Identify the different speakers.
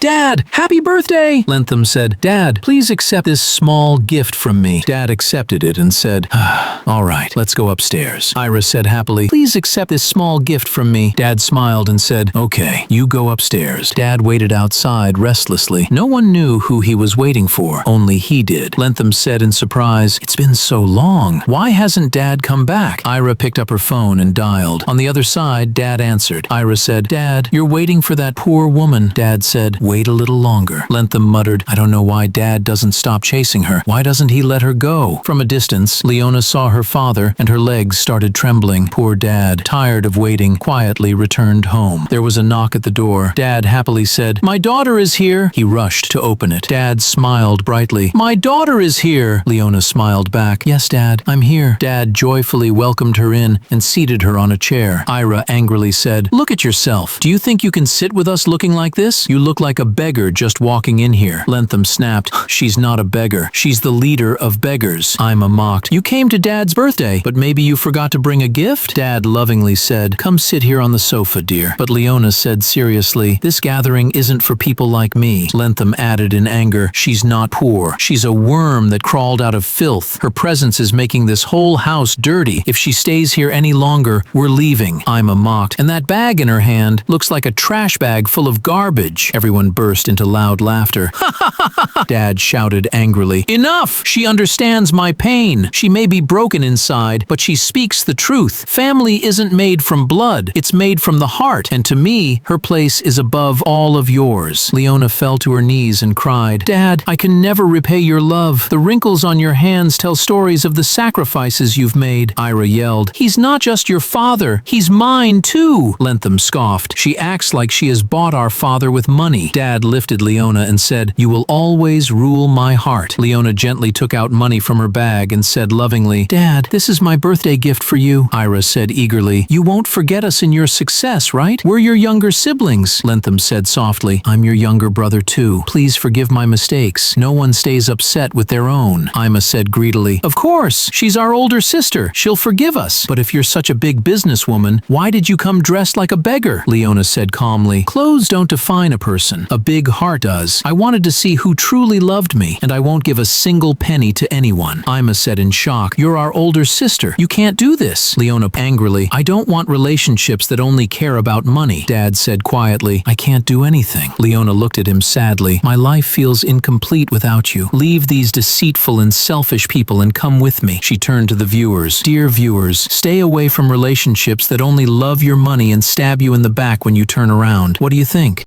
Speaker 1: "Dad, happy birthday!" Lentham said. "Dad, please accept this small gift from me." Dad accepted it and said, "All right, let's go upstairs." Ira said happily, "Please accept this small gift from me." Dad smiled and said, "Okay, you go upstairs." Dad waited outside restlessly. No one knew who he was waiting for. Only he did. Lentham said in surprise, "It's been so long. Why hasn't Dad come back?" Ira picked up her phone and dialed. On the other side, Dad answered. Ira said, "Dad, you're waiting for that poor woman." Dad said, "Wait a little longer." Lentham muttered, "I don't know why Dad doesn't stop chasing her. Why doesn't he let her go?" From a distance, Leona saw her father and her legs started trembling. Poor Dad, tired of waiting, quietly returned home. There was a knock at the door. Dad happily said, "My daughter is here." He rushed to open it. Dad smiled brightly. "My daughter is here." Leona smiled back. "Yes, Dad, I'm here." Dad joyfully welcomed her in and seated her on a chair. Ira angrily said, "Look at yourself. Do you think you can sit with us looking like this? You look like a beggar just walking in here." Lentham snapped, "She's not a beggar. She's the leader of beggars." Ima mocked, "You came to Dad's birthday, but maybe you forgot to bring a gift?" Dad lovingly said, "Come sit here on the sofa, dear." But Leona said seriously, "This gathering isn't for people like me." Lentham added in anger, "She's not poor. She's a worm that crawled out of filth. Her presence is making this whole house dirty. If she stays here any longer, we're leaving." Ima mocked, "And that bag in her hand looks like a trash bag full of garbage." Everyone burst into loud laughter. Dad shouted angrily, "Enough! She understands my pain. She may be broken inside, but she speaks the truth. Family isn't made from blood. It's made from the heart. And to me, her place is above all of yours." Leona fell to her knees and cried, "Dad, I can never repay your love. The wrinkles on your hands tell stories of the sacrifices you've made." Ira yelled, "He's not just your father. He's mine too." Lentham scoffed, "She acts like she has bought our father with money." Dad lifted Leona and said, "You will always rule my heart." Leona gently took out money from her bag and said lovingly, "Dad, this is my birthday gift for you." Ira said eagerly, "You won't forget us in your success, right? We're your younger siblings." Lentham said softly, "I'm your younger brother too. Please forgive my mistakes. No one stays upset with their own." Ima said greedily, "Of course, she's our older sister. She'll forgive us. But if you're such a big businesswoman, why did you come dressed like a beggar?" Leona said calmly, "Clothes don't define a person. A big heart does. I wanted to see who truly loved me, and I won't give a single penny to anyone." Ima said in shock, "You're our older sister. You can't do this." Leona angrily, "I don't want relationships that only care about money." Dad said quietly, "I can't do anything." Leona looked at him sadly, "My life feels incomplete without you. Leave these deceitful and selfish people and come with me." She turned to the viewers. "Dear viewers, stay away from relationships that only love your money and stab you in the back when you turn around. What do you think?"